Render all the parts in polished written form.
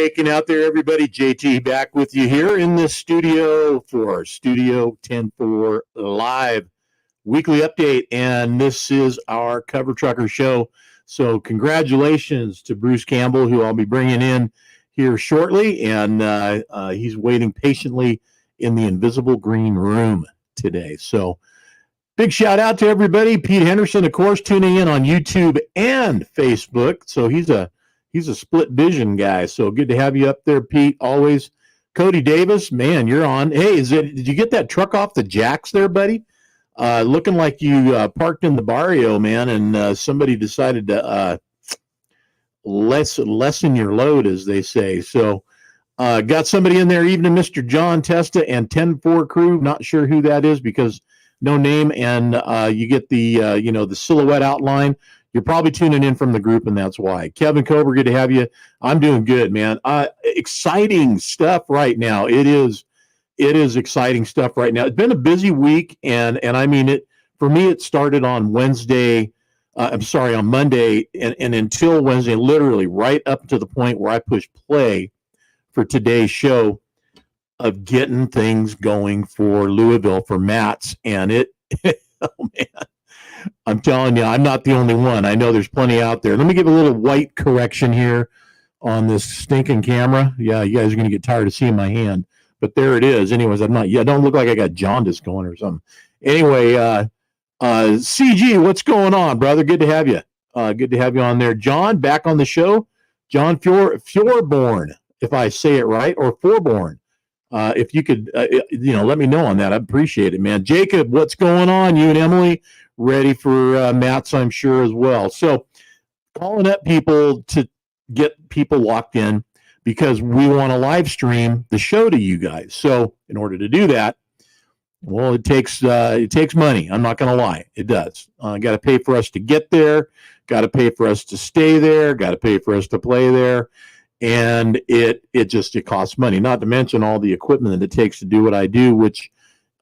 shaking out there, everybody? JT back with you here in the studio for Studio 10-4 Live weekly update. And this is our Cover Trucker show. So congratulations to Bruce Campbell, who I'll be bringing in here shortly. And he's waiting patiently in the invisible green room today. So big shout out to everybody. Pete Henderson, of course, tuning in on YouTube and Facebook. So he's a split vision guy. So good to have you up there, Pete. Always. Cody Davis, man, you're on. Hey, did you get that truck off the jacks there, buddy? Looking like you parked in the barrio, man, and somebody decided to lessen your load, as they say. So got somebody in there, even Mr. John Testa and 10-4 crew. Not sure who that is because no name, and you get the the silhouette outline. You're probably tuning in from the group, and that's why. Kevin Cobra, good to have you. I'm doing good, man. Exciting stuff right now. It is exciting stuff right now. It's been a busy week, and I mean it. For me, it started on Wednesday. On Monday, and until Wednesday, literally right up to the point where I pushed play for today's show of getting things going for Louisville for Matt's, and it. Oh man. I'm telling you, I'm not the only one. I know there's plenty out there. Let me give a little white correction here on this stinking camera. Yeah, you guys are going to get tired of seeing my hand, but there it is. Anyways, I don't look like I got jaundice going or something. Anyway, CG, what's going on, brother? Good to have you. Good to have you on there. John, back on the show. John Fjorborn, if I say it right, or Forborn. If you could, let me know on that. I appreciate it, man. Jacob, what's going on? You and Emily ready for Matt's, I'm sure, as well. So calling up people to get people locked in because we want to live stream the show to you guys. So in order to do that, well, it takes money. I'm not going to lie. It does. Got to pay for us to get there. Got to pay for us to stay there. Got to pay for us to play there. And it costs money, not to mention all the equipment that it takes to do what I do, which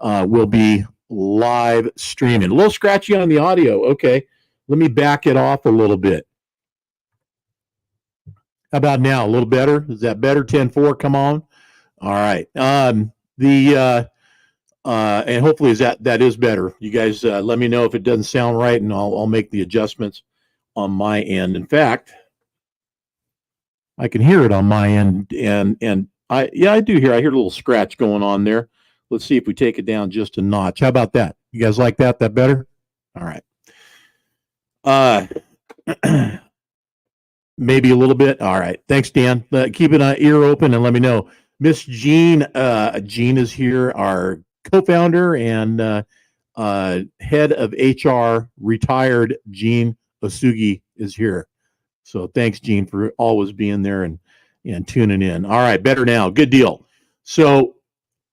will be live streaming. A little scratchy on the audio. Okay, let me back it off a little bit. How about now? A little better? Is that better? 10-4, come on. All right. And hopefully that is better. You guys let me know if it doesn't sound right, and I'll make the adjustments on my end. In fact, I can hear it on my end, and I do hear. I hear a little scratch going on there. Let's see if we take it down just a notch. How about that? You guys like that? That better? All right. Maybe a little bit. All right. Thanks, Dan. Keep an ear open and let me know. Miss Jean. Jean is here, our co-founder and head of HR, retired Jean Osugi is here. So thanks, Gene, for always being there and tuning in. All right, better now. Good deal. So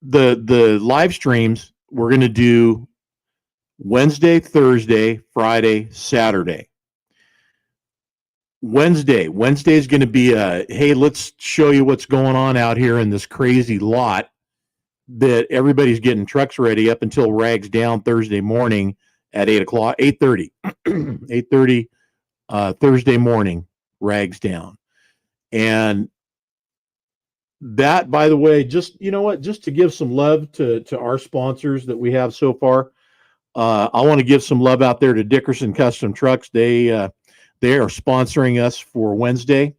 the live streams we're going to do Wednesday, Thursday, Friday, Saturday. Wednesday is going to be hey, let's show you what's going on out here in this crazy lot that everybody's getting trucks ready up until rags down Thursday morning at 8:30. 8:30. Thursday morning, rags down. And that, by the way, just to give some love to our sponsors that we have so far, I want to give some love out there to Dickerson Custom Trucks. They are sponsoring us for Wednesday.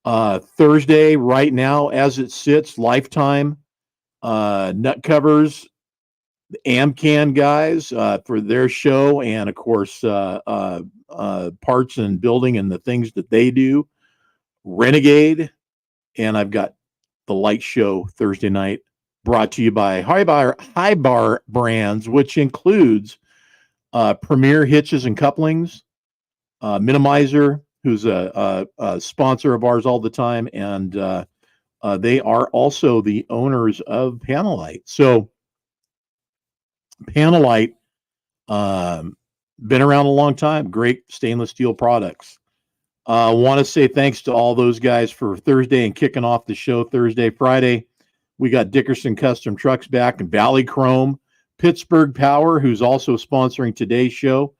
Thursday, right now, as it sits, Lifetime, nut covers, the Amcan guys for their show, and of course parts and building and the things that they do. Renegade, and I've got the light show Thursday night, brought to you by High Bar Brands, which includes Premier Hitches and Couplings, Minimizer, who's a sponsor of ours all the time, and they are also the owners of Panelite. So Panelite, been around a long time. Great stainless steel products. I want to say thanks to all those guys for Thursday and kicking off the show Thursday. Friday, we got Dickerson Custom Trucks back and Valley Chrome, Pittsburgh Power, who's also sponsoring today's show,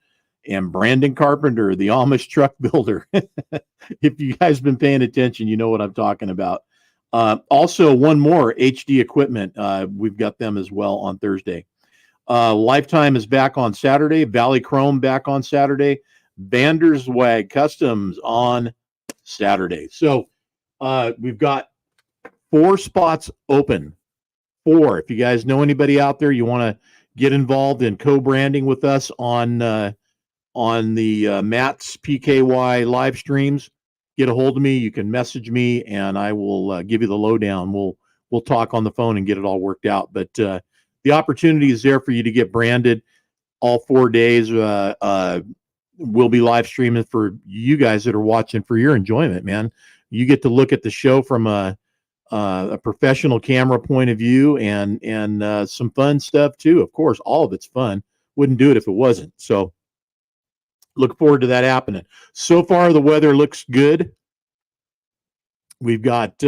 and Brandon Carpenter, the Amish truck builder. If you guys been paying attention, you know what I'm talking about. Also, one more, HD Equipment. We've got them as well on Thursday. Lifetime is back on Saturday. Valley Chrome back on Saturday. Vanderswag Customs on Saturday. So we've got 4 spots open. 4. If you guys know anybody out there, you want to get involved in co-branding with us on the Matt's PKY live streams, get a hold of me. You can message me, and I will give you the lowdown. We'll talk on the phone and get it all worked out. But the opportunity is there for you to get branded all 4 days. We'll be live streaming for you guys that are watching for your enjoyment, man. You get to look at the show from a professional camera point of view and some fun stuff too. Of course, all of it's fun. Wouldn't do it if it wasn't. So look forward to that happening. So far, the weather looks good. We've got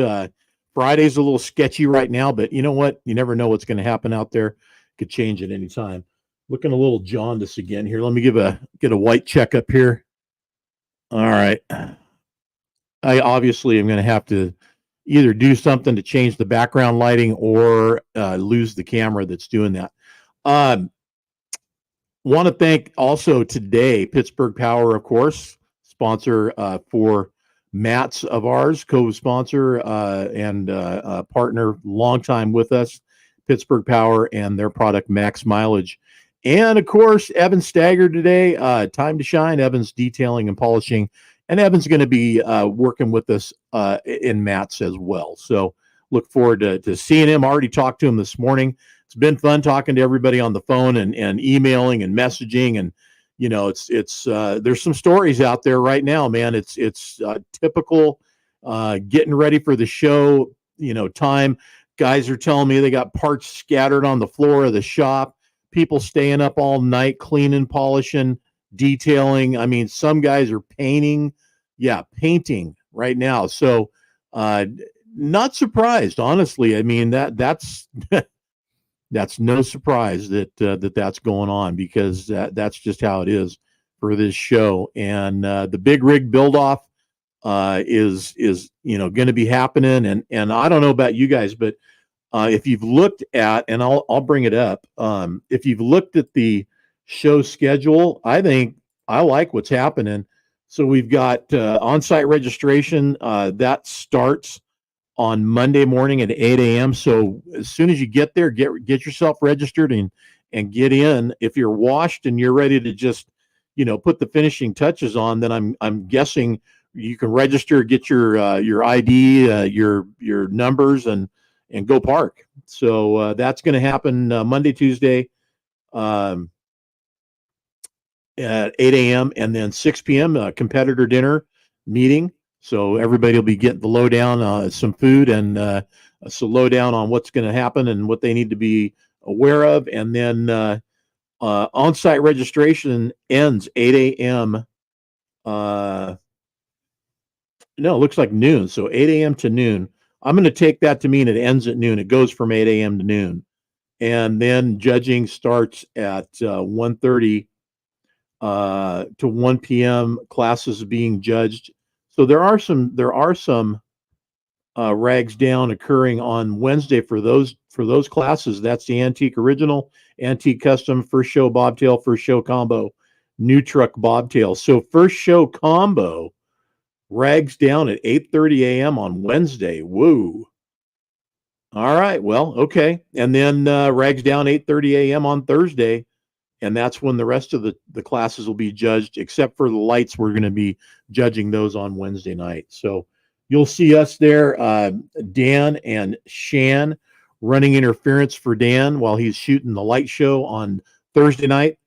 Friday's a little sketchy right now, but you know what? You never know what's going to happen out there. Could change at any time. Looking a little jaundiced again here. Let me get a white checkup here. All right. I obviously am going to have to either do something to change the background lighting or lose the camera that's doing that. Want to thank also today Pittsburgh Power, of course, sponsor for Matt's of ours, co-sponsor and partner, long time with us, Pittsburgh Power and their product Max Mileage. And of course, Evan Stagger today, time to shine. Evan's detailing and polishing, and Evan's going to be working with us in Matt's as well. So look forward to seeing him. I already talked to him this morning. It's been fun talking to everybody on the phone and emailing and messaging. And, you know, it's there's some stories out there right now, man. It's typical getting ready for the show, you know, time. Guys are telling me they got parts scattered on the floor of the shop. People staying up all night, cleaning, polishing, detailing. I mean, some guys are painting right now. So not surprised, honestly. I mean, that's that's no surprise that that's going on, because that's just how it is for this show. And the big rig build off is going to be happening. And I don't know about you guys, but if you've looked at, and I'll bring it up, if you've looked at the show schedule, I think I like what's happening. So we've got on-site registration that starts on Monday morning at 8 a.m. So as soon as you get there, get yourself registered and get in. If you're washed and you're ready to just, put the finishing touches on, then I'm guessing you can register, get your ID, your numbers, and go park. So that's going to happen Monday, Tuesday at 8 a.m. and then 6 p.m. Competitor dinner meeting. So everybody will be getting the lowdown, some food, and some lowdown on what's going to happen and what they need to be aware of. And then on-site registration ends 8 a.m. No, it looks like noon. So 8 a.m. to noon. I'm going to take that to mean it ends at noon. It goes from 8 a.m. to noon. And then judging starts at 1:30 to 1 p.m. Classes being judged. So there are some rags down occurring on Wednesday for those classes. That's the Antique Original, Antique Custom, First Show Bobtail, First Show Combo, New Truck Bobtail. So First Show Combo rags down at 8:30 a.m. on Wednesday. Woo. All right. Well, okay. And then rags down 8:30 a.m. on Thursday. And that's when the rest of the classes will be judged, except for the lights. We're going to be judging those on Wednesday night. So you'll see us there, Dan and Shan running interference for Dan while he's shooting the light show on Thursday night.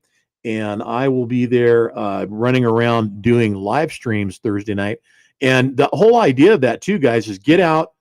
And I will be there running around doing live streams Thursday night. And the whole idea of that too, guys, is get out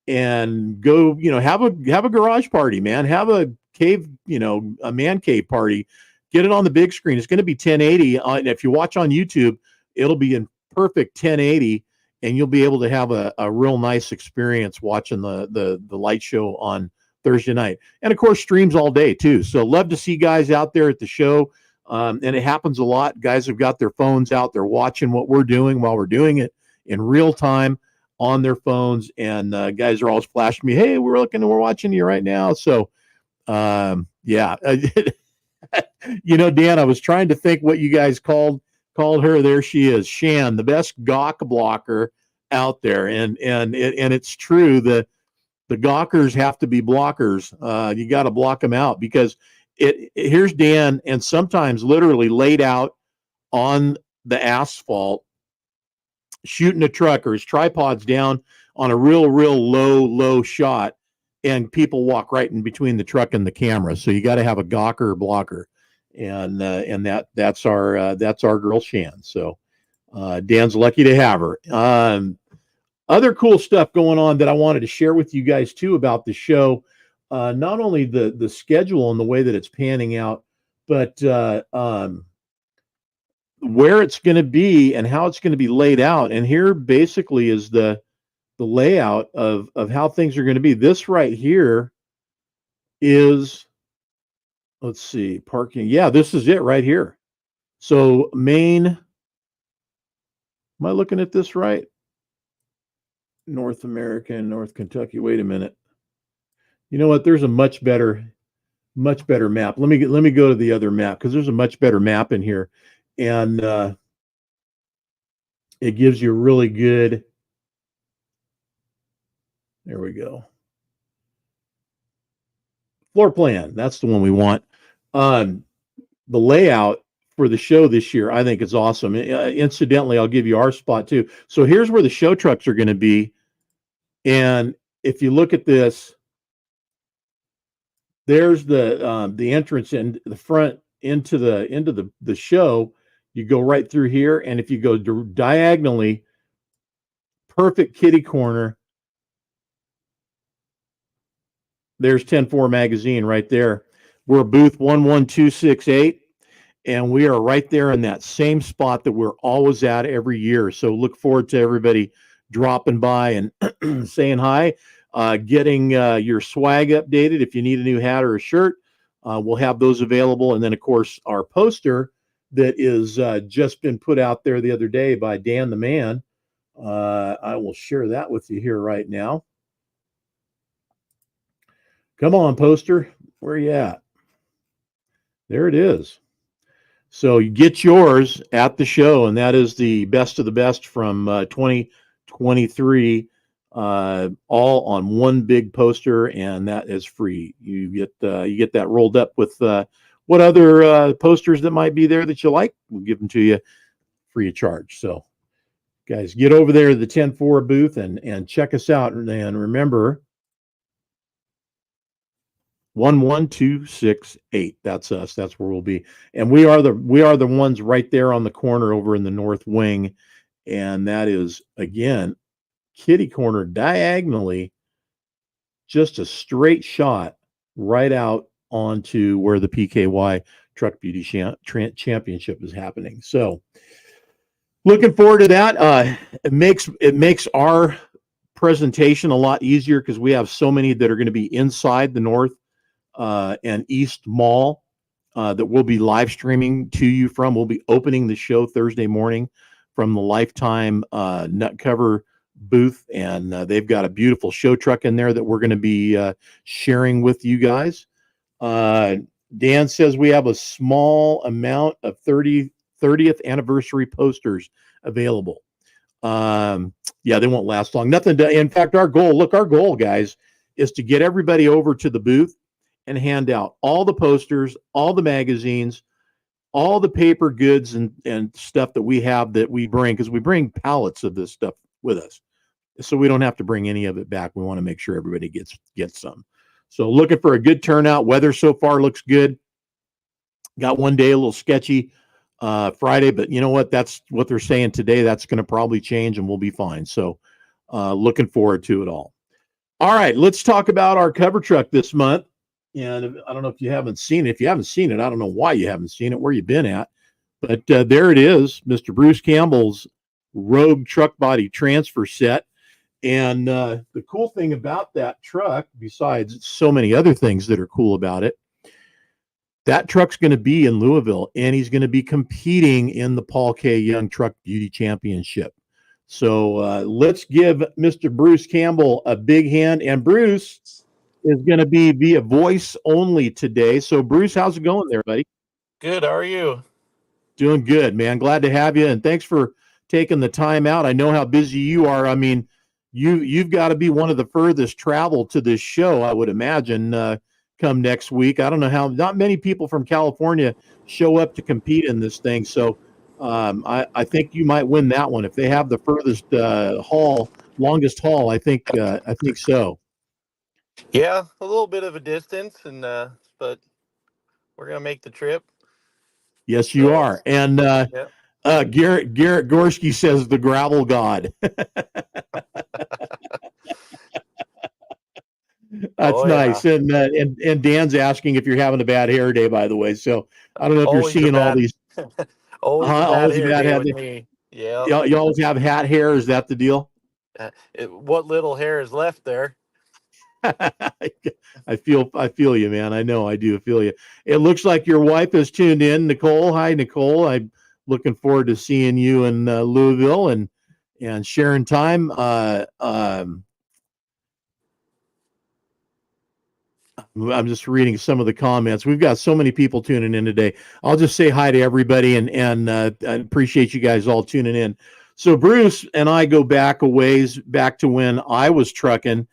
and go, have a garage party, man. Have a cave, a man cave party. Get it on the big screen. It's going to be 1080. And if you watch on YouTube, it'll be in perfect 1080, and you'll be able to have a real nice experience watching the light show on Thursday night. And of course, streams all day too. So love to see guys out there at the show. And it happens a lot. Guys have got their phones out. They're watching what we're doing while we're doing it in real time on their phones. And guys are always flashing me, hey, we're watching you right now. So, yeah. Dan, I was trying to think what you guys called her. There she is, Shan, the best gawk blocker out there. And it's true. The gawkers have to be blockers. You got to block them out because here's Dan, and sometimes literally laid out on the asphalt, shooting a truck or his tripod's down on a real low shot, and people walk right in between the truck and the camera. So you got to have a gawker or blocker, and that's our girl Shan. So Dan's lucky to have her. Other cool stuff going on that I wanted to share with you guys too about the show. Not only the schedule and the way that it's panning out, but where it's going to be and how it's going to be laid out. And here basically is the layout of how things are going to be. This right here is, let's see, parking. Yeah, this is it right here. So Maine, am I looking at this right? North America and North Kentucky. Wait a minute. You know what? There's a much better map. Let me go to the other map because there's a much better map in here, and it gives you a really good. There we go. Floor plan. That's the one we want. The layout for the show this year, I think, is awesome. Incidentally, I'll give you our spot too. So here's where the show trucks are going to be. And if you look at this, there's the entrance and the front into the show. You go right through here, and if you go diagonally, perfect kitty corner. There's 10-4 magazine right there. We're booth 11268, and we are right there in that same spot that we're always at every year. So look forward to everybody dropping by and saying hi, getting your swag updated. If you need a new hat or a shirt, we'll have those available. And then, of course, our poster that is just been put out there the other day by Dan the Man. I will share that with you here right now. Come on, poster. Where are you at? There it is. So you get yours at the show, and that is the best of the best from 2023, all on one big poster, and that is free. You get that rolled up with what other posters that might be there that you like. We'll give them to you free of charge. So, guys, get over there to the 10-4 booth and check us out. And remember, 11268. That's us. That's where we'll be. And we are the ones right there on the corner over in the north wing. And that is, again, kitty corner diagonally, just a straight shot right out onto where the PKY Truck Beauty Championship is happening. So looking forward to that. It makes our presentation a lot easier because we have so many that are going to be inside the north and east mall that we'll be live streaming to you from. We'll be opening the show Thursday morning from the Lifetime nut cover booth, and they've got a beautiful show truck in there that we're going to be sharing with you guys. Dan says we have a small amount of 30th anniversary posters available. Yeah, they won't last long. Nothing to, in fact, our goal, guys, is to get everybody over to the booth and hand out all the posters, all the magazines, all the paper goods and stuff that we have that we bring, because we bring pallets of this stuff with us. So we don't have to bring any of it back. We want to make sure everybody gets some. So looking for a good turnout. Weather so far looks good. Got one day a little sketchy, Friday, but you know what? That's what they're saying today. That's going to probably change and we'll be fine. So looking forward to it all. All right, let's talk about our cover truck this month. And I don't know if you haven't seen it. If you haven't seen it, I don't know why you haven't seen it, where you've been at. But there it is, Mr. Bruce Campbell's Rogue truck body transfer set. And the cool thing about that truck, besides so many other things that are cool about it, that truck's going to be in Louisville, and he's going to be competing in the Paul K. Young Truck Beauty Championship. So let's give Mr. Bruce Campbell a big hand. And Bruce is going to be via voice only today. So, Bruce, how's it going there, buddy? Good. How are you? Doing good, man. Glad to have you. And thanks for taking the time out. I know how busy you are. I mean, you've got to be one of the furthest travel to this show, I would imagine, come next week. I don't know how, not many people from California show up to compete in this thing. So I think you might win that one. If they have the furthest longest haul, I think so. Yeah, a little bit of a distance, and but we're gonna make the trip. Yes, you are. And yeah. Garrett Gorski says the gravel god. That's nice. Yeah. And Dan's asking if you're having a bad hair day, by the way. So I don't know if Always you're seeing all these. always a bad hair day with me. Yeah. You always have hat hair. Is that the deal? What little hair is left there? I feel you, man. I know I do feel you. It looks like your wife has tuned in, Nicole. Hi, Nicole. I'm looking forward to seeing you in Louisville and sharing time. I'm just reading some of the comments. We've got so many people tuning in today. I'll just say hi to everybody and I appreciate you guys all tuning in. So Bruce and I go back a ways, back to when I was trucking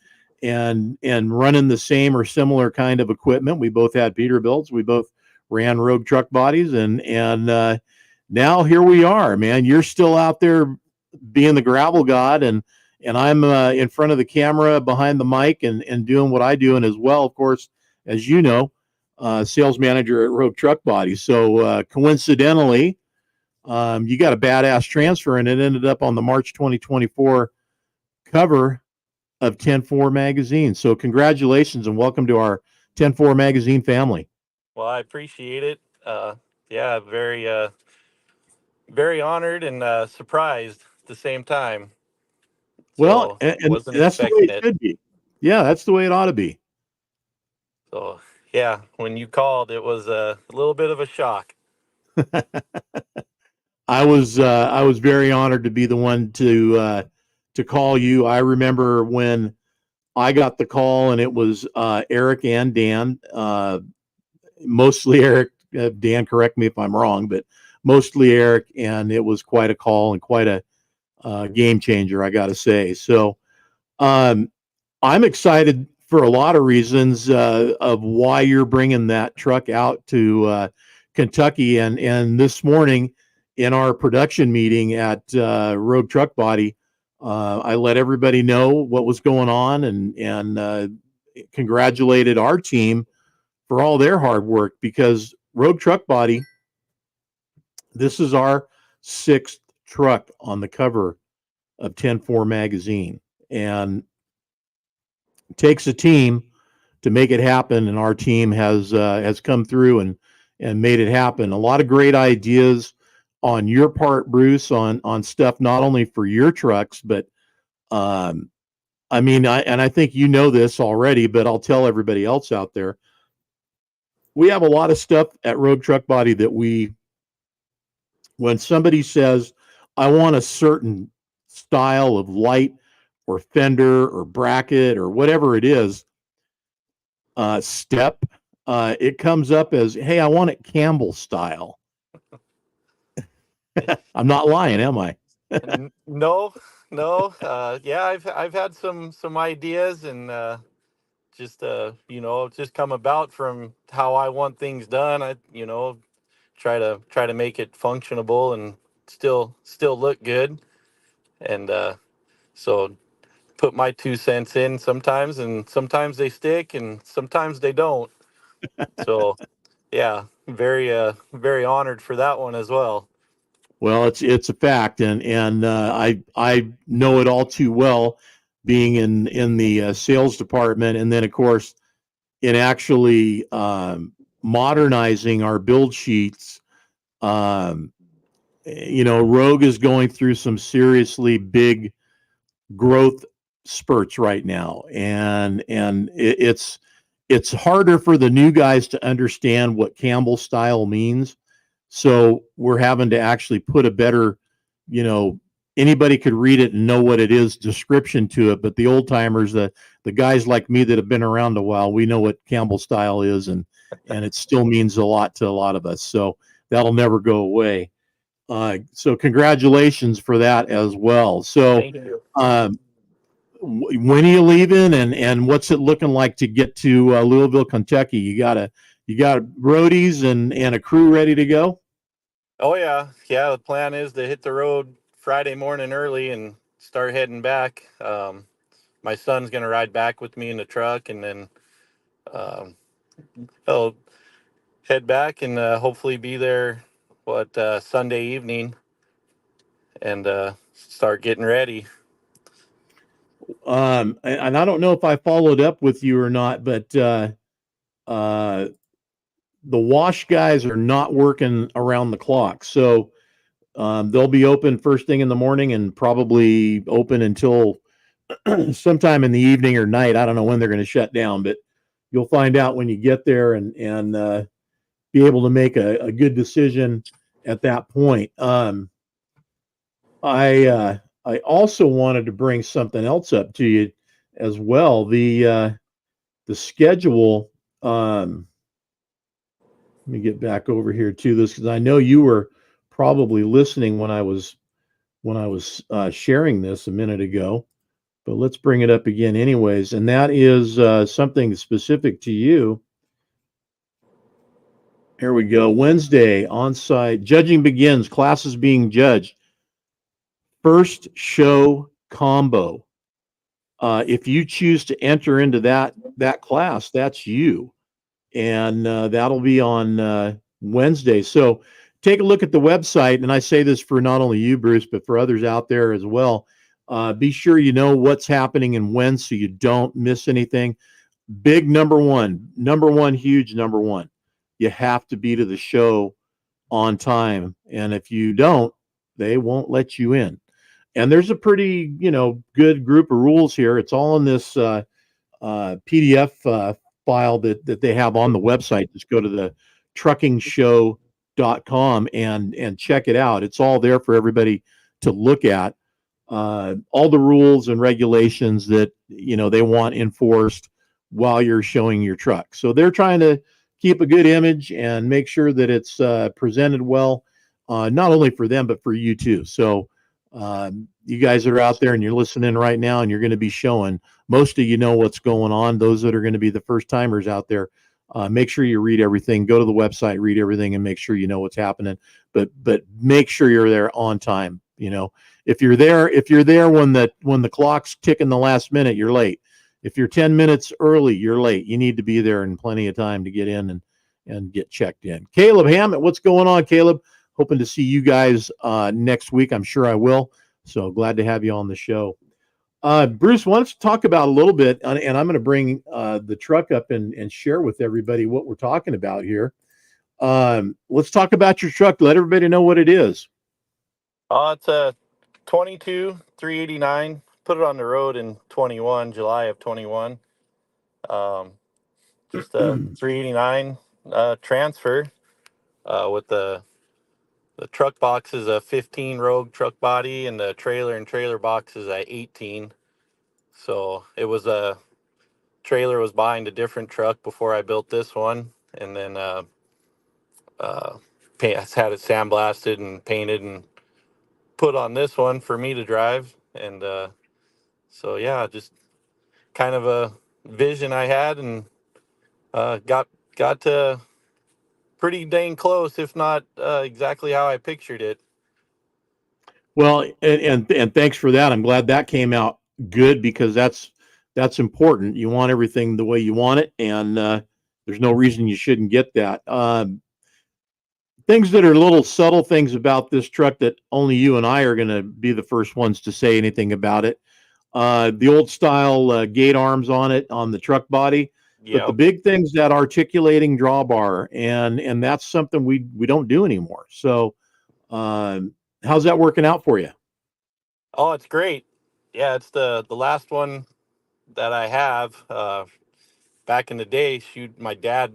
and running the same or similar kind of equipment. We both had Peterbilts. We both ran Rogue truck bodies, and now here we are, man. You're still out there being the gravel god, and I'm in front of the camera behind the mic and doing what I do, and as well, of course, as you know, sales manager at Rogue Truck Bodies. So coincidentally, you got a badass transfer, and it ended up on the March 2024 cover of 10-4 magazine. So congratulations and welcome to our 10-4 magazine family. Well, I appreciate it. Yeah, very honored and surprised at the same time. Well, and that's the way it should be. Yeah, that's the way it ought to be. So, yeah, when you called, it was a little bit of a shock. I was very honored to be the one to call you. I remember when I got the call, and it was Eric and Dan, mostly Eric. Dan, correct me if I'm wrong, but mostly Eric, and it was quite a call and quite a game changer, I got to say. So I'm excited for a lot of reasons of why you're bringing that truck out to Kentucky. And this morning in our production meeting at Rogue Truck Body, I let everybody know what was going on and congratulated our team for all their hard work, because Rogue Truck Body, this is our 6th truck on the cover of 10-4 magazine, and it takes a team to make it happen, and our team has come through and made it happen. A lot of great ideas on your part, Bruce, on stuff not only for your trucks, but I mean, I think you know this already, but I'll tell everybody else out there. We have a lot of stuff at Rogue Truck Body that when somebody says, I want a certain style of light or fender or bracket or whatever it is, step, it comes up as, hey, I want it Campbell style. I'm not lying, am I? No. Yeah, I've had some ideas, and just just come about from how I want things done. I try to make it functionable and still look good, and so put my 2 cents in sometimes, and sometimes they stick and sometimes they don't. So yeah, very honored for that one as well. Well, it's a fact, and I know it all too well, being in the sales department, and then of course in actually modernizing our build sheets. Rogue is going through some seriously big growth spurts right now, and it's it's harder for the new guys to understand what Campbell style means. So we're having to actually put a better, you know, anybody could read it and know what it is description to it. But the old timers, the guys like me that have been around a while, we know what Campbell style is, and it still means a lot to a lot of us. So that'll never go away. So congratulations for that as well. So Thank you. when are you leaving, and what's it looking like to get to Louisville, Kentucky? You got roadies and a crew ready to go? Oh yeah, yeah. The plan is to hit the road Friday morning early and start heading back. My son's gonna ride back with me in the truck, and then um, he'll head back and hopefully be there Sunday evening and start getting ready. And I don't know if I followed up with you or not, but uh, the wash guys are not working around the clock. So they'll be open first thing in the morning and probably open until sometime in the evening or night. I don't know when they're going to shut down, but you'll find out when you get there and be able to make a good decision at that point. I also wanted to bring something else up to you as well. The schedule. Let me get back over here to this because I know you were probably listening when I was sharing this a minute ago. But let's bring it up again, anyways. And that is something specific to you. Here we go. Wednesday on site. Judging begins. Classes being judged. First show combo. If you choose to enter into that class, that's you, and that'll be on Wednesday. So take a look at the website, and I say this for not only you, Bruce, but for others out there as well. Be sure you know what's happening and when, so you don't miss anything. Big number one, huge number one. You have to be to the show on time, and if you don't, they won't let you in. And there's a pretty, good group of rules here. It's all in this PDF file that they have on the website. Just go to the truckingshow.com and check it out. It's all there for everybody to look at. All the rules and regulations that they want enforced while you're showing your truck. So they're trying to keep a good image and make sure that it's presented well, not only for them but for you too. So you guys that are out there and you're listening right now and you're going to be showing, most of you know what's going on. Those that are going to be the first timers out there, make sure you read everything. Go to the website, read everything, and make sure you know what's happening. But make sure you're there on time. If you're there when the clock's ticking the last minute, you're late. If you're 10 minutes early, you're late. You need to be there in plenty of time to get in and get checked in. Caleb Hammett, what's going on, Caleb? Hoping to see you guys next week. I'm sure I will. So glad to have you on the show. Bruce, why don't you talk about a little bit, and I'm going to bring the truck up and share with everybody what we're talking about here. Let's talk about your truck. Let everybody know what it is. It's a 22 389. Put it on the road in July of 21. Just a 389 transfer with the truck box is a 15 Rogue truck body, and the trailer box is a 18. So it was a trailer was behind a different truck before I built this one, and then had it sandblasted and painted and put on this one for me to drive. And so yeah, just kind of a vision I had, and got to pretty dang close, if not exactly how I pictured it. Well, and thanks for that. I'm glad that came out good because that's important. You want everything the way you want it, and there's no reason you shouldn't get that. Things that are little subtle things about this truck that only you and I are going to be the first ones to say anything about it. The old style gate arms on it on the truck body, but the Yep. big thing's that articulating drawbar, and that's something we don't do anymore. So, how's that working out for you? Oh, it's great. Yeah, it's the last one that I have. back in the day, shoot, my dad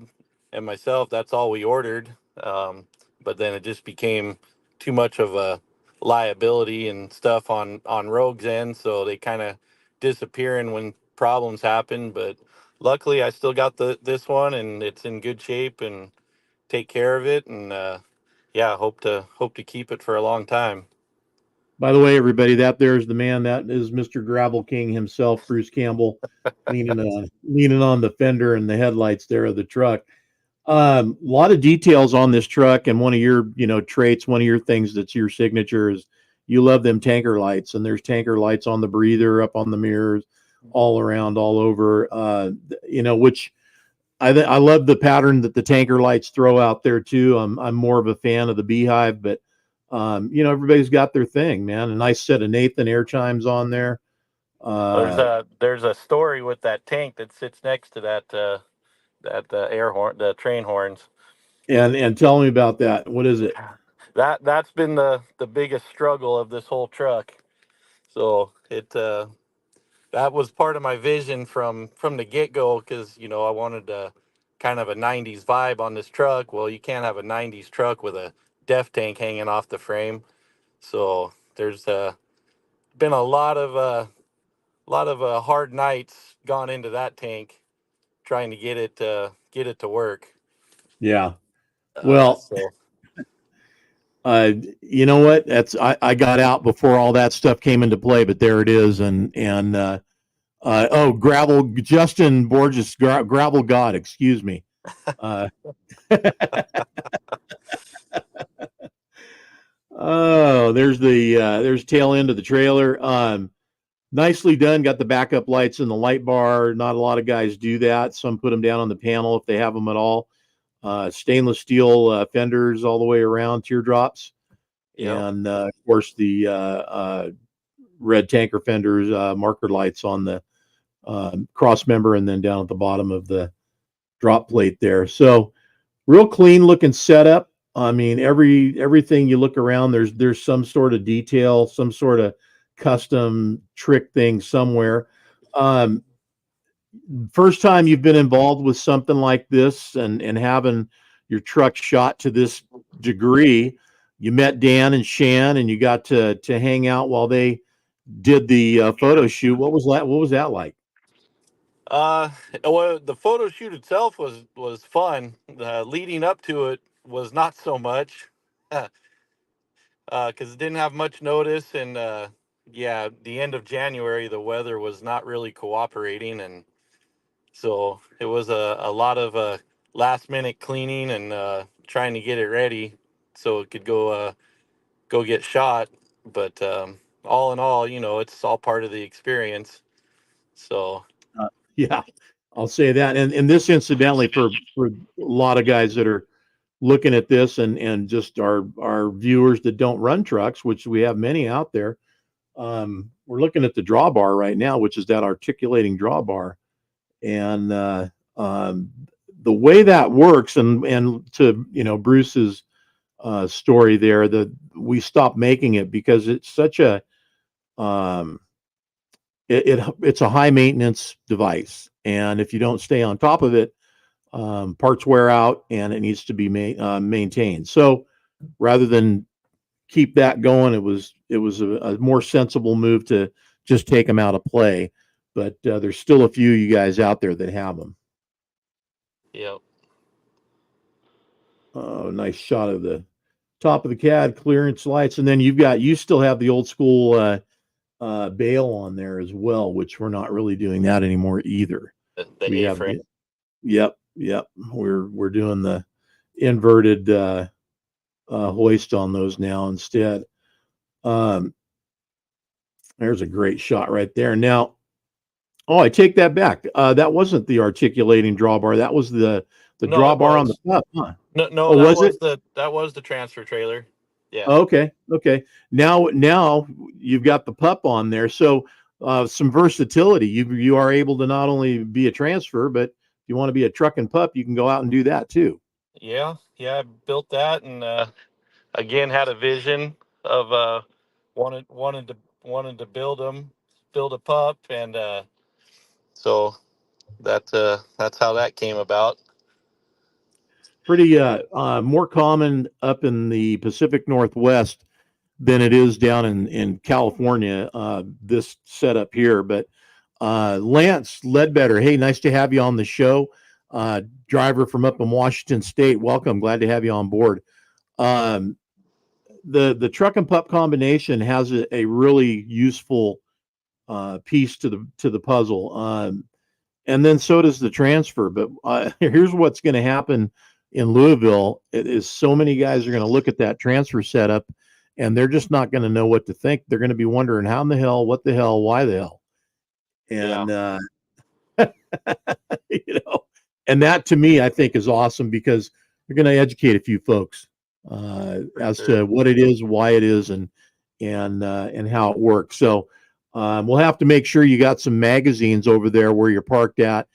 and myself, that's all we ordered. But then it just became too much of a liability and stuff on Rogue's end, so they kind of disappearing when problems happen. But luckily, I still got the this one, and it's in good shape, and take care of it, and yeah, hope to keep it for a long time. By the way, everybody, that there's the man. That is Mr. Gravel King himself, Bruce Campbell, leaning on the fender and the headlights there of the truck. A lot of details on this truck, and one of your traits, one of your things that's your signature is you love them tanker lights, and there's tanker lights on the breather, up on the mirrors, all around, all over. Which I love the pattern that the tanker lights throw out there too. I'm more of a fan of the beehive, but everybody's got their thing, man. A nice set of Nathan air chimes on there. There's Uh, a story with that tank that sits next to that air horn, the train horns. and tell me about that. What is it? That's been the biggest struggle of this whole truck. So that was part of my vision from the get go, because I wanted kind of a '90s vibe on this truck. Well, you can't have a '90s truck with a def tank hanging off the frame. So there's been a lot of hard nights gone into that tank trying to get it to work. Yeah. Well, So you know what? I got out before all that stuff came into play, but there it is. And gravel Justin Borges, gravel God, excuse me. Uh, oh, there's tail end of the trailer. Nicely done. Got the backup lights in the light bar. Not a lot of guys do that. Some put them down on the panel if they have them at all. Stainless steel fenders all the way around, teardrops, yep, and of course the red tanker fenders, marker lights on the cross member, and then down at the bottom of the drop plate there. So real clean looking setup. I mean, everything you look around, there's some sort of detail, some sort of custom trick thing somewhere. Um, First time you've been involved with something like this, and having your truck shot to this degree. You met Dan and Shan, and you got to hang out while they did the photo shoot. What was that like? uh well, the photo shoot itself was fun. Leading up to it was not so much. Because it didn't have much notice, and yeah, the end of January, the weather was not really cooperating, and so it was a lot of last minute cleaning and trying to get it ready so it could go get shot. But all in all, it's all part of the experience. So Yeah, I'll say that. And this, incidentally, for a lot of guys that are looking at this, and just our viewers that don't run trucks, which we have many out there. We're looking at the drawbar right now, which is that articulating drawbar, and the way that works, and to Bruce's story there, that we stopped making it because it's such a um, it's a high maintenance device, and if you don't stay on top of it, parts wear out and it needs to be maintained. So rather than keep that going, it was a more sensible move to just take them out of play. But there's still a few of you guys out there that have them. yeah, Oh, nice shot of the top of the CAD clearance lights, and then you still have the old school bail on there as well, which we're not really doing that anymore either. the We A have frame. yep. We're doing the inverted hoist on those now instead. Um, there's a great shot right there. Now, oh, I take that back. That wasn't the articulating drawbar. That was the No, it drawbar on the was. top, huh? No, Oh, was it? that was the transfer trailer. Yeah. Okay, okay. Now you've got the pup on there, so some versatility. You are able to not only be a transfer, but if you want to be a truck and pup, you can go out and do that too. Yeah, I built that, and again had a vision of wanted to build a pup, and so That's how that came about. Pretty more common up in the Pacific Northwest than it is down in California. This setup here, but Lance Ledbetter, hey, nice to have you on the show. Driver from up in Washington State, welcome. Glad to have you on board. Um, the truck and pup combination has a really useful piece to the puzzle, and then so does the transfer. But here's what's going to happen in Louisville: it is so many guys are going to look at that transfer setup, and they're just not going to know what to think. They're going to be wondering how in the hell, what the hell, why the hell, Yeah, and you know, and that to me I think is awesome because we're going to educate a few folks as sure. to what it is, why it is, and how it works. So we'll have to make sure you got some magazines over there where you're parked at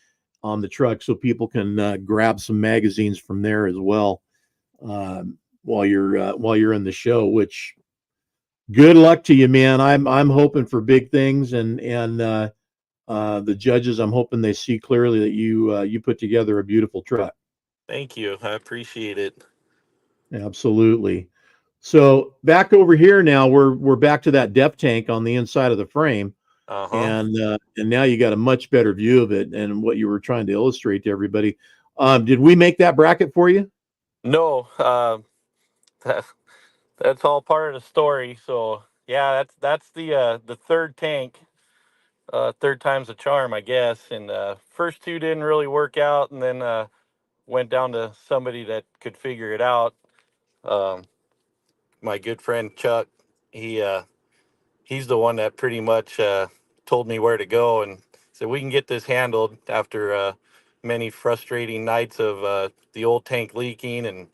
on the truck, so people can grab some magazines from there as well while you're in the show. Which good luck to you, man. I'm hoping for big things, and the judges, I'm hoping they see clearly that you put together a beautiful truck. Thank you. I appreciate it. Absolutely. So back over here now, we're back to that depth tank on the inside of the frame, Uh-huh. and now you got a much better view of it and what you were trying to illustrate to everybody. Did we make that bracket for you? No, that, that's all part of the story. So yeah, that's the third tank. Third time's a charm, I guess. And first two didn't really work out, and then went down to somebody that could figure it out. Um, my good friend Chuck, he he's the one that pretty much told me where to go and said we can get this handled after many frustrating nights of the old tank leaking and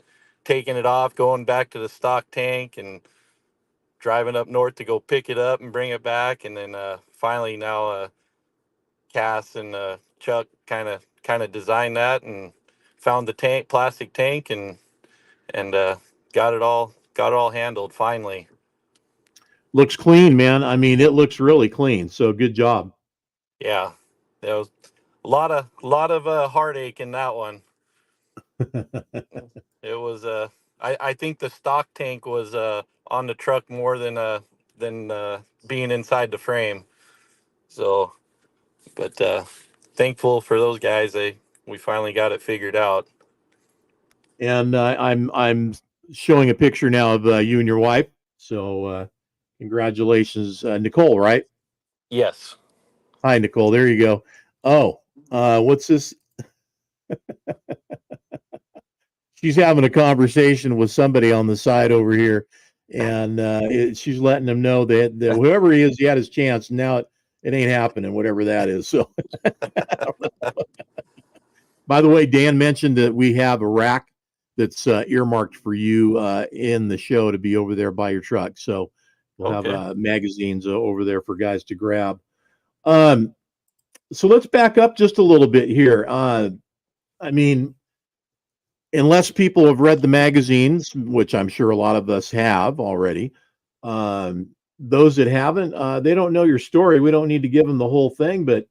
taking it off, going back to the stock tank and driving up north to go pick it up and bring it back, and then finally now Cass and Chuck kind of designed that and found the plastic tank, and got it all handled finally. Looks clean, man. I mean, it looks really clean. So good job. Yeah, there was a lot of heartache in that one. It was I think the stock tank was on the truck more than being inside the frame. So, but thankful for those guys. We finally got it figured out. And I'm showing a picture now of you and your wife. So congratulations, Nicole. Right? Yes. Hi, Nicole. There you go. Oh, what's this? She's having a conversation with somebody on the side over here, and she's letting them know that whoever he is, he had his chance. Now it ain't happening, whatever that is. So, by the way, Dan mentioned that we have a rack that's earmarked for you in the show to be over there by your truck. So we'll have Okay. magazines over there for guys to grab. Um, so let's back up just a little bit here. I mean, unless people have read the magazines, which I'm sure a lot of us have already, those that haven't, they don't know your story. We don't need to give them the whole thing, but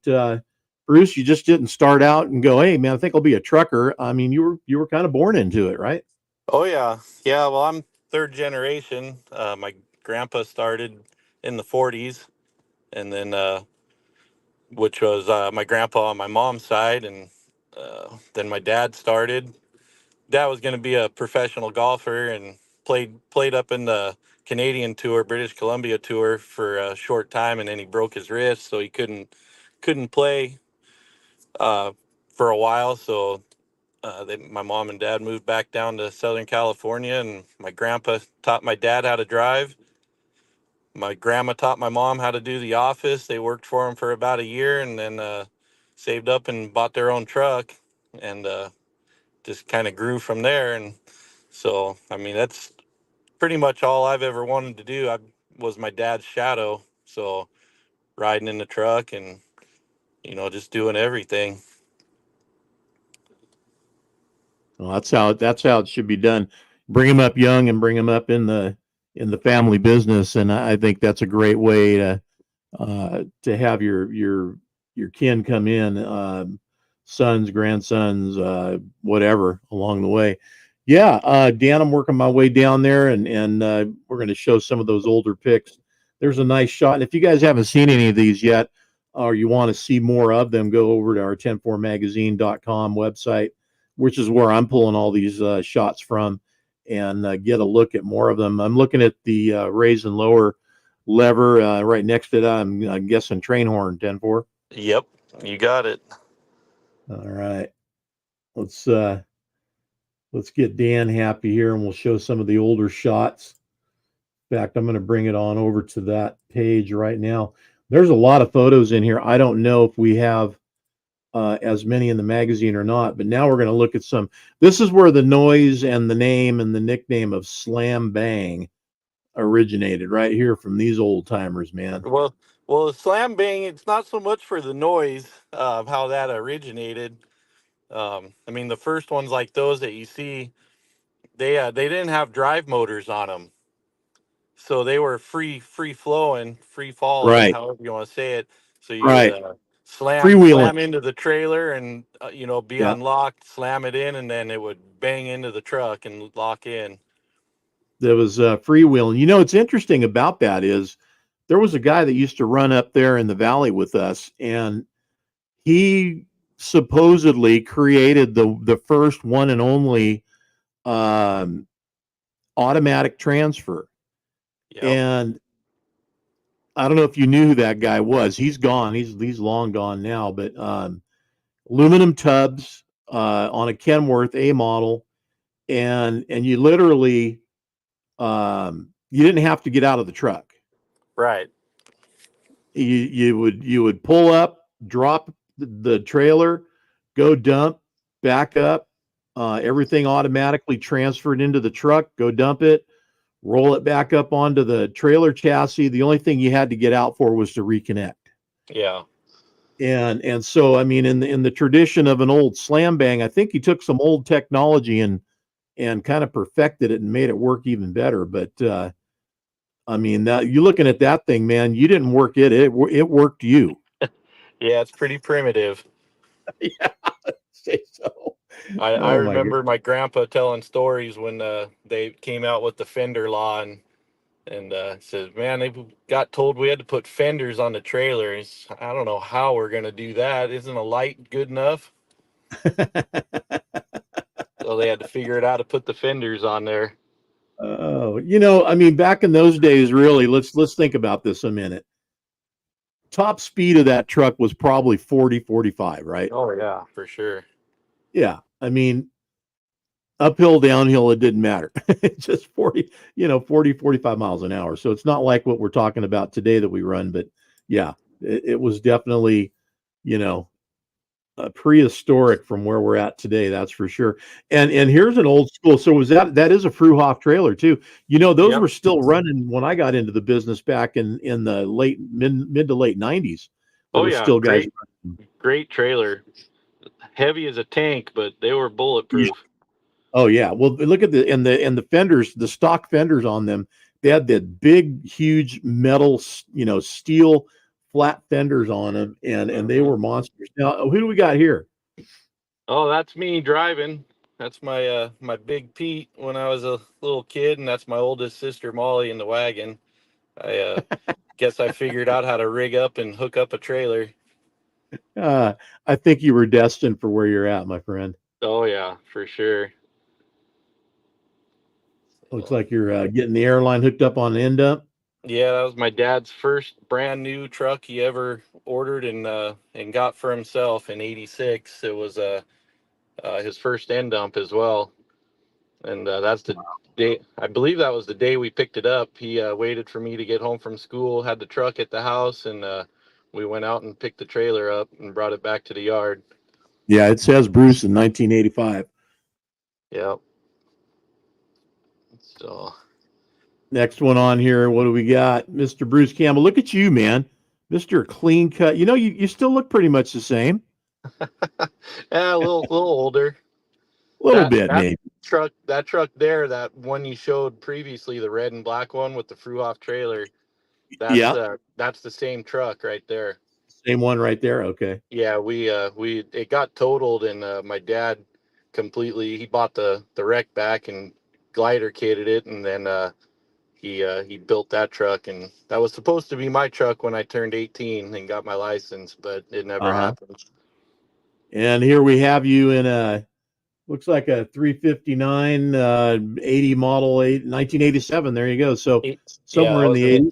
Bruce, you just didn't start out and go, "Hey, man, I think I'll be a trucker." I mean, you were kind of born into it, right? Oh yeah, yeah. Well, I'm third generation. My grandpa started in the '40s, and then which was my grandpa on my mom's side, and then my dad started. Dad was going to be a professional golfer and played up in the Canadian tour, British Columbia tour for a short time, and then he broke his wrist, so he couldn't play uh, for a while. So my mom and dad moved back down to Southern California, and my grandpa taught my dad how to drive. My grandma taught my mom how to do the office. They worked for him for about a year, and then saved up and bought their own truck, and just kind of grew from there. And so, I mean, that's pretty much all I've ever wanted to do. I was my dad's shadow, so riding in the truck and just doing everything. Well, that's how it should be done. Bring them up young and bring them up in the family business, and I think that's a great way to have your kin come in. sons, grandsons, whatever along the way. Yeah, Dan, I'm working my way down there, and we're going to show some of those older pics. There's a nice shot. And if you guys haven't seen any of these yet, or you want to see more of them, go over to our 104magazine.com website, which is where I'm pulling all these shots from, and get a look at more of them. I'm looking at the raise and lower lever right next to that. I'm guessing train horn 10-4. Yep, you got it. All right, let's let's get Dan happy here, and we'll show some of the older shots. In fact, I'm going to bring it on over to that page right now. There's a lot of photos in here. I don't know if we have as many in the magazine or not, but now we're going to look at some. This is where the noise and the name and the nickname of Slam Bang originated, right here from these old timers, man. Well, the slam bang, it's not so much for the noise of how that originated. I mean, the first ones like those that you see, they didn't have drive motors on them, so they were free flowing, free falling, Right, however you want to say it. So you would right. Freewheeling. slam into the trailer and be Yeah, unlocked, slam it in, and then it would bang into the truck and lock in. there was freewheeling. What's interesting about that is there was a guy that used to run up there in the valley with us, and he supposedly created the first one and only um, automatic transfer. Yep. And I don't know if you knew who that guy was. He's gone. He's long gone now. But aluminum tubs on a Kenworth A model, and you literally you didn't have to get out of the truck. Right. You would pull up, drop the trailer, go dump, back up, everything automatically transferred into the truck, go dump it, roll it back up onto the trailer chassis. The only thing you had to get out for was to reconnect. Yeah. And so I mean in the tradition of an old slam bang, I think he took some old technology and kind of perfected it and made it work even better. But I mean that you looking at that thing, man, you didn't work it worked you. Yeah, it's pretty primitive. Yeah, say so. I Oh my god. remember my grandpa telling stories when they came out with the fender law and says, man, they got told we had to put fenders on the trailers. I don't know how we're gonna do that. Isn't a light good enough? So they had to figure it out to put the fenders on there. Oh, I mean, back in those days, really, let's think about this a minute. Top speed of that truck was probably 40, 45, right? Oh yeah, for sure. Yeah. I mean, uphill, downhill, it didn't matter. It's just 40, 40, 45 miles an hour. So it's not like what we're talking about today that we run, but yeah, it was definitely, you know, prehistoric from where we're at today. That's for sure. And here's an old school. So was that is a Fruhoff trailer too? Those Yep. were still running when I got into the business back in the late mid to late 90s. There Oh was yeah, still guys great trailer. Heavy as a tank, but they were running. bulletproof. Oh yeah. Well, look at the fenders, the stock fenders on them. They had that big, huge metal, steel flat fenders on them, and they Hmm. were monsters. Now, who do we got here? Oh, that's me driving. That's my big Pete when I was a little kid, and that's my oldest sister Molly in the wagon. I guess I figured out how to rig up and hook up a trailer. Uh, I think you were destined for where you're at, my friend. Oh yeah, for sure. Looks So, like you're getting the airline hooked up on an end dump. yeah, that was my dad's first brand new truck he ever ordered and got for himself in '86. It was his first end dump as well, and that's the day. I believe that was the day we picked it up. He waited for me to get home from school, had the truck at the house, and we went out and picked the trailer up and brought it back to the yard. Yeah, it says Bruce in 1985. Yep. So Next one on here. What do we got? Mr. Bruce Campbell. Look at you, man. Mr. Clean Cut. You still look pretty much the same. yeah, a little older. A little bit, That maybe. truck there, that one you showed previously, the red and black one with the Fruhoff trailer, Yeah, that's the same truck right there. Same one right there. Okay. Yeah, we it got totaled, and my dad completely, he bought the wreck back and glider kitted it, and then he built that truck, and that was supposed to be my truck when I turned 18 and got my license, but it never Uh-huh. happened. And here we have you in a looks like a 359 80 model 1987. There you go. So Yeah, somewhere in the 80s.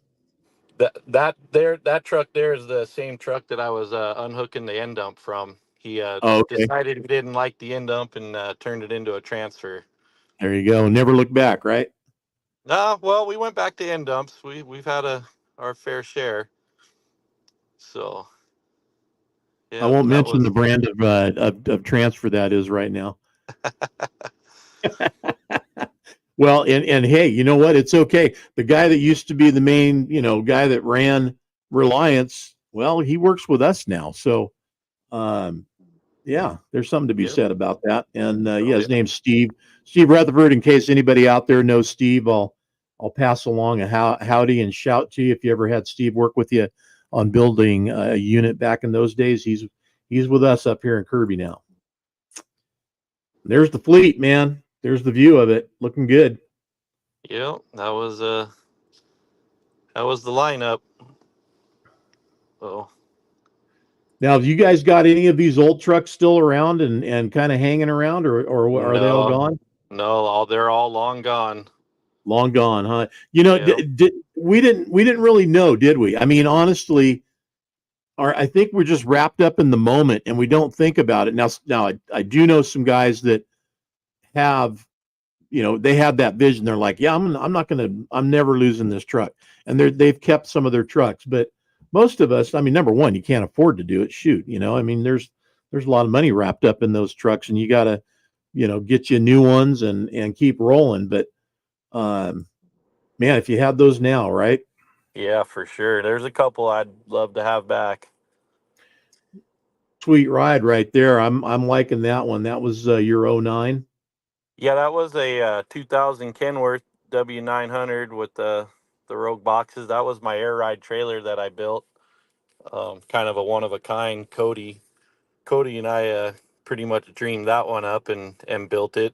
that truck there is the same truck that I was unhooking the end dump from. He Oh, okay. decided he didn't like the end dump and turned it into a transfer. There you go. Never look back, right? Well, we went back to end dumps. We've had our fair share. So I yeah, won't that mention was the brand of transfer that is right now. Well, and hey, you know what? It's okay. The guy that used to be the main, guy that ran Reliance, well, he works with us now. So, um, yeah, there's something to be yeah. said about that. And Oh yeah, his yeah. name's Steve Rutherford. In case anybody out there knows Steve, I'll pass along a howdy and shout to you if you ever had Steve work with you on building a unit back in those days. He's with us up here in Kirby now. There's the fleet, man. There's the view of it, looking good. Yeah, that was the lineup. Oh Now, have you guys got any of these old trucks still around and kind of hanging around, or are they all no, gone? no, all they're all long gone. Long gone, huh? Yeah. We didn't really know, did we? I mean, honestly, I think we're just wrapped up in the moment and we don't think about it. Now I do know some guys that have, they had that vision. They're like, yeah, I'm never losing this truck, and they've kept some of their trucks. But most of us, I mean, number one, you can't afford to do it. Shoot, I mean, there's a lot of money wrapped up in those trucks, and you got to, get you new ones and keep rolling. But um, man, if you had those now, right? Yeah, for sure. There's a couple I'd love to have back. Sweet ride right there. I'm liking that one. That was your '09. Yeah, that was a 2000 Kenworth W900 with the Rogue boxes. That was my air ride trailer that I built. Kind of a one of a kind. Cody and I pretty much dreamed that one up and built it.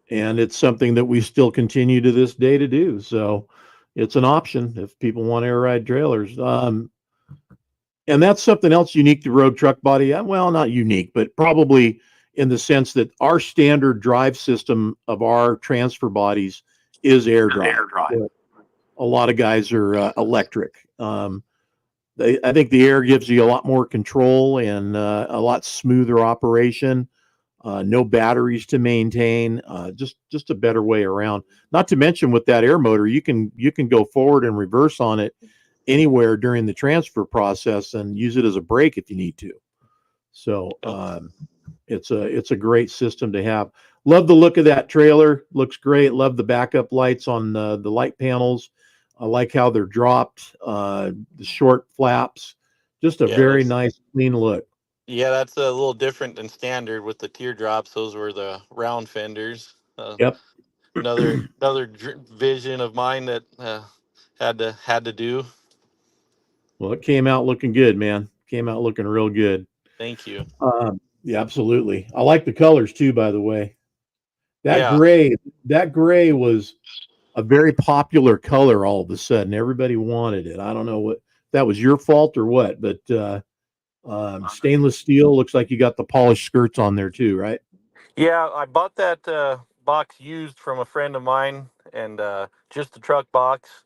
And it's something that we still continue to this day to do. So it's an option if people want air ride trailers. And that's something else unique to Road Truck Body. Well, not unique, but probably in the sense that our standard drive system of our transfer bodies is air drive. Air drive. A lot of guys are electric. I think the air gives you a lot more control and a lot smoother operation. No batteries to maintain. Just a better way around. Not to mention with that air motor, you can go forward and reverse on it anywhere during the transfer process and use it as a brake if you need to. So Yep. it's a great system to have. Love the look of that trailer. Looks great. Love the backup lights on the light panels. I like how they're dropped. The short flaps. Just a Yeah, very nice, clean look. that's a little different than standard with the teardrops. Those were the round fenders. Yep. Another vision of mine that had to do. Well, it came out looking good, man. Came out looking real good. Thank you. Yeah, absolutely. I like the colors too, by the way. That Yeah, gray, that gray was a very popular color all of a sudden. Everybody wanted it. I don't know what that was your fault or what, but stainless steel looks like you got the polished skirts on there too, right? yeah. I bought that box used from a friend of mine, and just a truck box.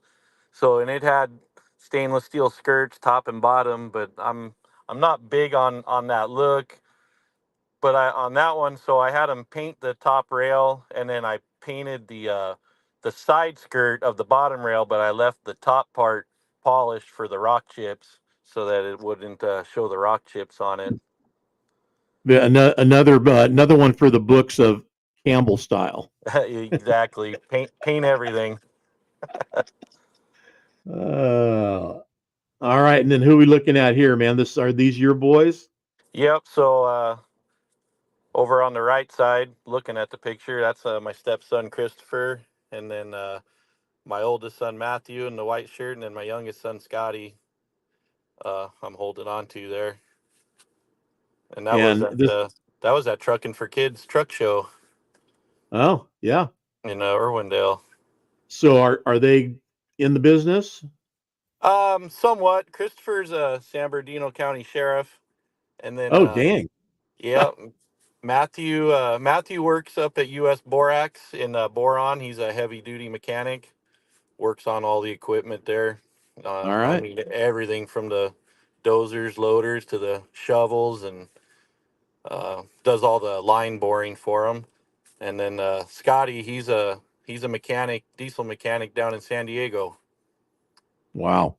So, and it had stainless steel skirts, top and bottom. But I'm not big on that look. But I on that one, so I had them paint the top rail, and then I painted the side skirt of the bottom rail, but I left the top part polished for the rock chips so that it wouldn't show the rock chips on it. Another one for the books of Campbell style. Exactly, paint everything. Uh, all right, and then who are we looking at here, man? This are these your boys? Yep. So over on the right side, looking at the picture, that's my stepson Christopher, and then my oldest son Matthew in the white shirt, and then my youngest son Scotty. I'm holding on to there. And And this, that was at Truckin For Kids truck show oh yeah. in Irwindale. So are they in the business? Somewhat. Christopher's a San Bernardino County sheriff, and then Oh dang. yeah, Matthew works up at U.S. Borax in Boron. He's a heavy duty mechanic. Works on all the equipment there. All I right. mean everything from the dozers, loaders to the shovels, and does all the line boring for them. And then Scotty, he's a mechanic, diesel mechanic down in San Diego. Wow.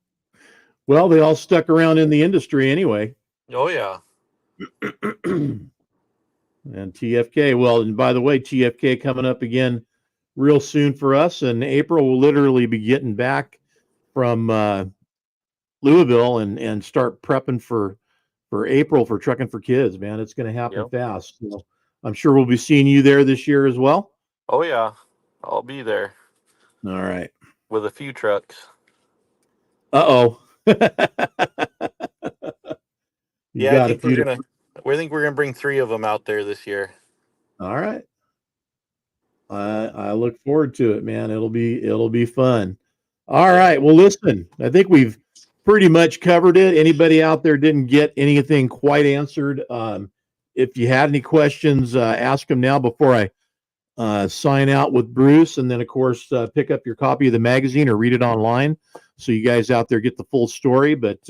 Well, they all stuck around in the industry anyway. Oh yeah. And TFK. Well, and by the way, TFK coming up again real soon for us. And April will literally be getting back from Louisville and start prepping for April for Truckin For Kids. Man, it's going to happen Yep. fast. So I'm sure we'll be seeing you there this year as well. Oh yeah. I'll be there All right. with a few trucks. Uh-oh. You Yeah, I got a think few to. we think we're gonna bring 3 of them out there this year. All right. I look forward to it, man. It'll be fun. All right. Well, listen, I think we've pretty much covered it. Anybody out there didn't get anything quite answered? If you had any questions, ask them now before I sign out with Bruce, and then of course pick up your copy of the magazine or read it online, so you guys out there get the full story. But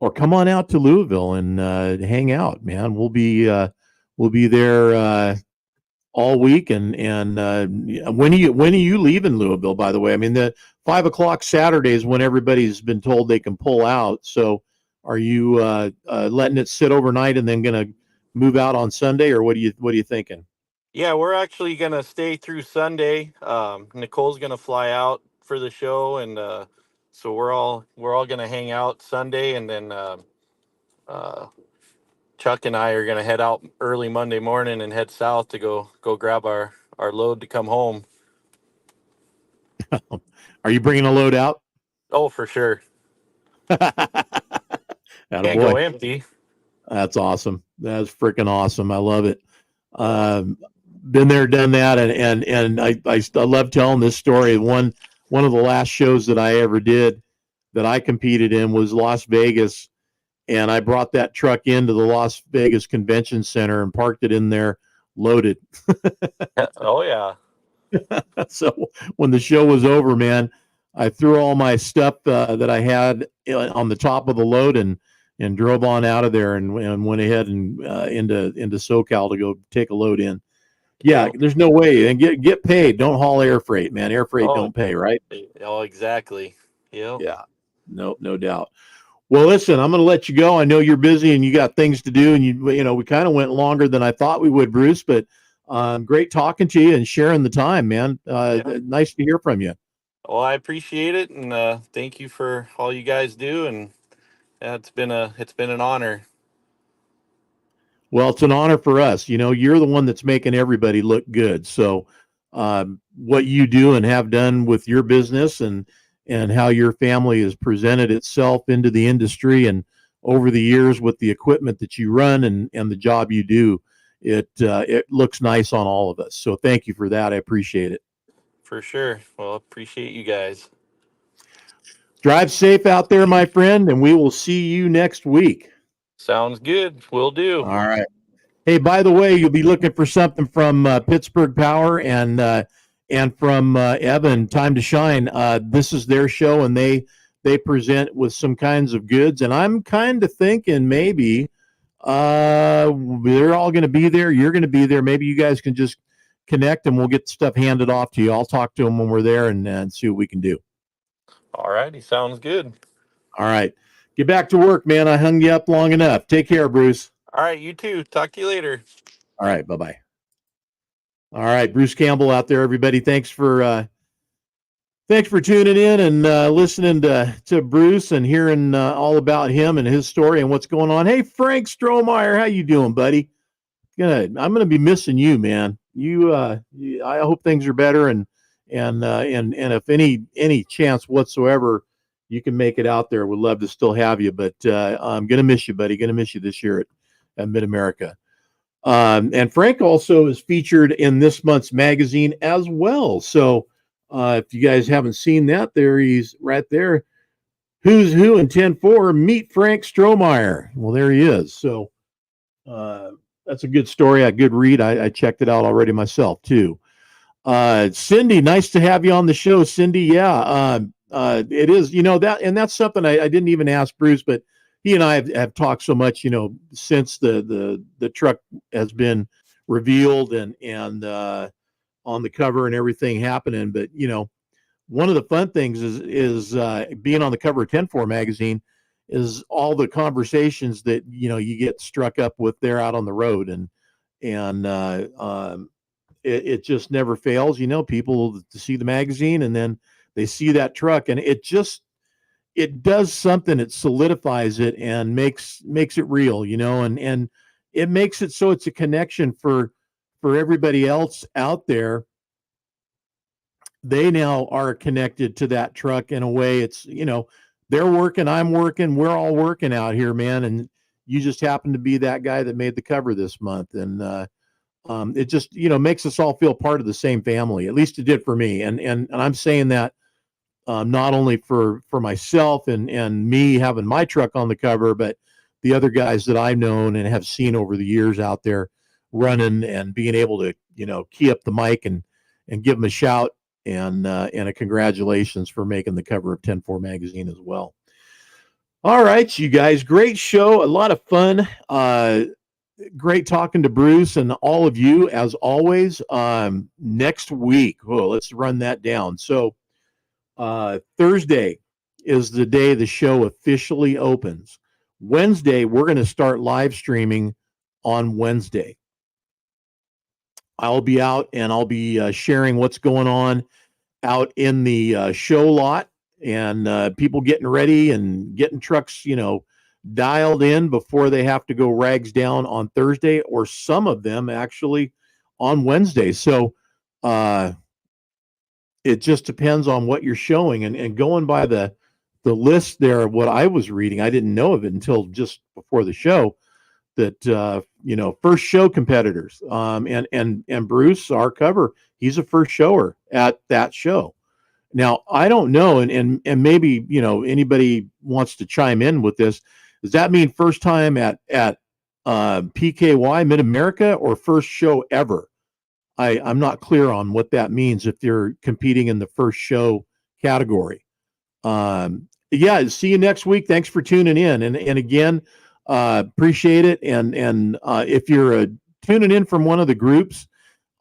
or come on out to Louisville and hang out, man. We'll be there all week. And when are you leaving Louisville? By the way, I mean the 5 o'clock Saturday is when everybody's been told they can pull out. So are you letting it sit overnight and then going to move out on Sunday, or what are you thinking? Yeah, we're actually gonna stay through Sunday. Nicole's gonna fly out for the show, and so we're all gonna hang out Sunday, and then uh, Chuck and I are gonna head out early Monday morning and head south to go grab our load to come home. Are you bringing a load out? Oh, for sure. Can't go Boy, empty. that's awesome. That's freaking awesome. I love it. Been there, done that, and I love telling this story. One of the last shows that I ever did that I competed in was Las Vegas, and I brought that truck into the Las Vegas Convention Center and parked it in there loaded. Oh yeah. So when the show was over, man, I threw all my stuff that I had on the top of the load and drove on out of there and went ahead and into SoCal to go take a load in. Yeah, Yep. there's no way. And get paid. Don't haul air freight, man. Air freight Oh, don't pay, right? oh, exactly. Yep. Yeah, no doubt. Well, listen, I'm going to let you go. I know you're busy and you got things to do, and you know we kind of went longer than I thought we would, Bruce. But great talking to you and sharing the time, man. Yeah. Nice to hear from you. Well, I appreciate it, and thank you for all you guys do. And it's been an honor. Well, it's an honor for us. You know, you're the one that's making everybody look good. So, what you do and have done with your business and how your family has presented itself into the industry and over the years with the equipment that you run and the job you do, it looks nice on all of us. So, thank you for that. I appreciate it. For sure. Well, appreciate you guys. Drive safe out there, my friend, and we will see you next week. Sounds good. Will do. All right. Hey, by the way, you'll be looking for something from Pittsburgh Power and from Evan Time to Shine. This is their show, and they present with some kinds of goods. And I'm kind of thinking maybe they're all going to be there. You're going to be there. Maybe you guys can just connect, and we'll get stuff handed off to you. I'll talk to them when we're there and see what we can do. All righty. Sounds good. All right. Get back to work, man. I hung you up long enough. Take care, Bruce. All right. You too. Talk to you later. All right. Bye-bye. All right. Bruce Campbell out there, everybody. Thanks for tuning in and listening to Bruce and hearing all about him and his story and what's going on. Hey, Frank Strohmeyer, how you doing, buddy? Good. I'm going to be missing you, man. I hope things are better and if any chance whatsoever you can make it out there. Would love to still have you, but I'm gonna miss you, buddy. Gonna miss you this year at Mid America. And Frank also is featured in this month's magazine as well. So if you guys haven't seen that, there he's right there. Who's Who in 10-4, meet Frank Strohmeyer. Well, there he is. So that's a good story, a good read. I checked it out already myself, too. Cindy, nice to have you on the show, Cindy. Yeah, it is, that, and that's something I didn't even ask Bruce, but he and I have talked so much, since the truck has been revealed and on the cover and everything happening. But, one of the fun things is being on the cover of 10-4 magazine is all the conversations that, you get struck up with there out on the road. And it just never fails, people to see the magazine and then they see that truck and it does something. It solidifies it and makes it real, and it makes it so it's a connection for everybody else out there. They now are connected to that truck in a way. It's, they're working, I'm working, we're all working out here, man. And you just happen to be that guy that made the cover this month. And it just, makes us all feel part of the same family. At least it did for me. And I'm saying that not only for myself and me having my truck on the cover, but the other guys that I've known and have seen over the years out there running and being able to, key up the mic and give them a shout and a congratulations for making the cover of 10-4 magazine as well. All right, you guys, great show, a lot of fun. Great talking to Bruce and all of you as always. Next week, let's run that down. So Thursday is the day the show officially opens. Wednesday, we're going to start live streaming on Wednesday. I'll be out and I'll be sharing what's going on out in the show lot and people getting ready and getting trucks, dialed in before they have to go rags down on Thursday, or some of them actually on Wednesday. So it just depends on what you're showing and going by the list there of what I was reading. I didn't know of it until just before the show that, first show competitors and Bruce, our cover, he's a first shower at that show. Now, I don't know. And maybe, anybody wants to chime in with this. Does that mean first time at PKY Mid America or first show ever? I'm not clear on what that means if they're competing in the first show category. Yeah, see you next week. Thanks for tuning in. And again, appreciate it. And if you're tuning in from one of the groups,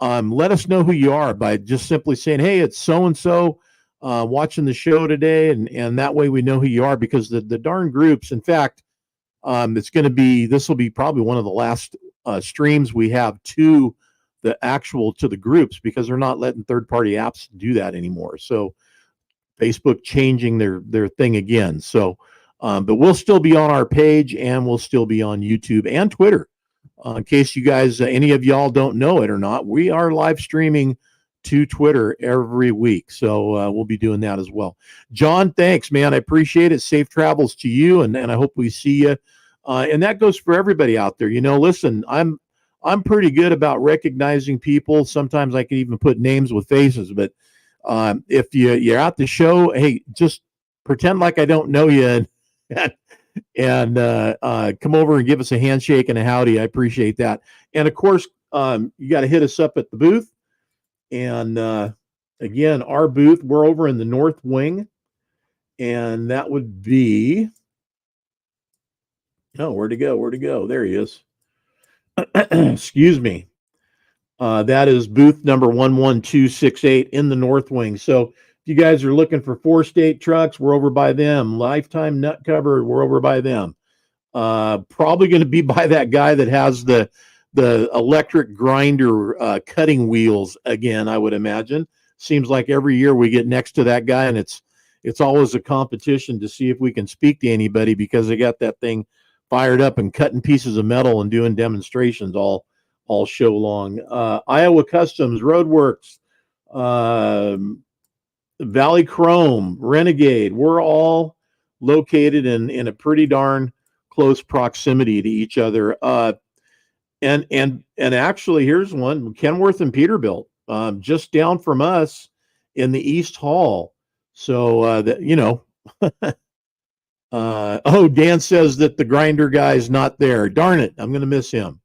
let us know who you are by just simply saying, hey, it's so-and-so watching the show today. And that way we know who you are, because the darn groups, in fact, this will be probably one of the last streams we have to the groups, because they're not letting third-party apps do that anymore. So Facebook changing their thing again. So, but we'll still be on our page and we'll still be on YouTube and Twitter. In case you guys, any of y'all don't know it or not, we are live streaming to Twitter every week. So we'll be doing that as well. John, thanks, man. I appreciate it. Safe travels to you. And I hope we see you. And that goes for everybody out there. Listen, I'm pretty good about recognizing people. Sometimes I can even put names with faces, but if you're at the show, hey, just pretend like I don't know you and come over and give us a handshake and a howdy. I appreciate that. And of course, you got to hit us up at the booth. And again, our booth, we're over in the north wing, and that would be, where'd he go? There he is. Excuse me. That is booth number 11268 in the north wing. So if you guys are looking for 4-state trucks, we're over by them. Lifetime nut cover, we're over by them. Probably going to be by that guy that has the electric grinder cutting wheels again, I would imagine. Seems like every year we get next to that guy, and it's always a competition to see if we can speak to anybody, because they got that thing fired up and cutting pieces of metal and doing demonstrations all show long. Iowa Customs, Roadworks, Valley Chrome, Renegade, we're all located in a pretty darn close proximity to each other. And actually, here's one: Kenworth and Peterbilt, just down from us in the East Hall. So that oh, Dan says that the grinder guy's not there. Darn it, I'm going to miss him.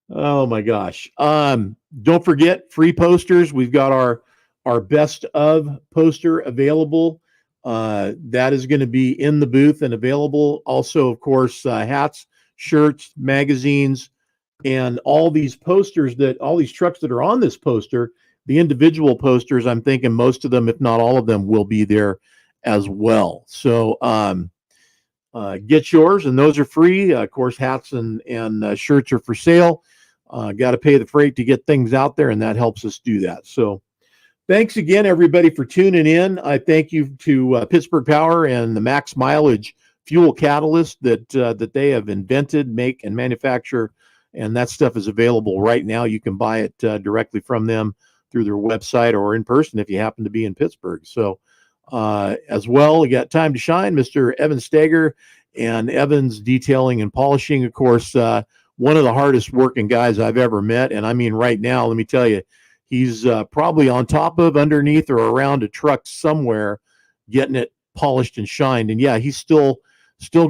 Oh my gosh. Don't forget free posters. We've got our best of poster available. That is going to be in the booth and available. Also, of course, hats, shirts, magazines, and all these posters all these trucks that are on this poster, the individual posters, I'm thinking most of them, if not all of them, will be there as well. So get yours, and those are free. Of course, hats and shirts are for sale. Got to pay the freight to get things out there, and that helps us do that. So thanks again, everybody, for tuning in. I thank you to Pittsburgh Power and the Max Mileage Fuel Catalyst that they have invented, make, and manufacture, and that stuff is available right now. You can buy it directly from them through their website or in person if you happen to be in Pittsburgh. So as well, we got Time to Shine, Mr. Evan Steger and Evans Detailing and Polishing, of course, one of the hardest working guys I've ever met. And I mean, right now, let me tell you, he's probably on top of, underneath, or around a truck somewhere, getting it polished and shined. And yeah, he still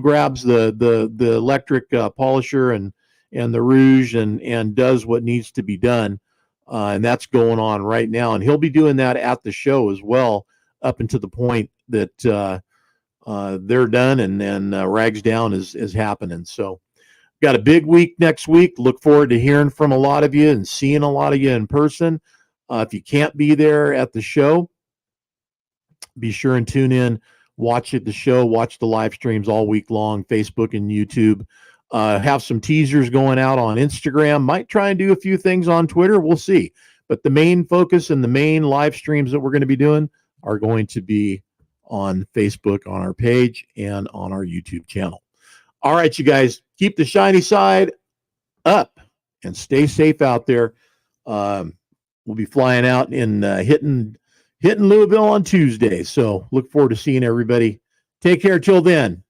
grabs the electric polisher and the rouge and does what needs to be done. And that's going on right now. And he'll be doing that at the show as well, up until the point that they're done and Rags Down is happening. So got a big week next week. Look forward to hearing from a lot of you and seeing a lot of you in person. If you can't be there at the show, be sure and tune in, watch the show, watch the live streams all week long, Facebook and YouTube. Have some teasers going out on Instagram. Might try and do a few things on Twitter. We'll see. But the main focus and the main live streams that we're going to be doing are going to be on Facebook, on our page, and on our YouTube channel. All right, you guys, keep the shiny side up and stay safe out there. We'll be flying out and hitting Louisville on Tuesday. So look forward to seeing everybody. Take care till then.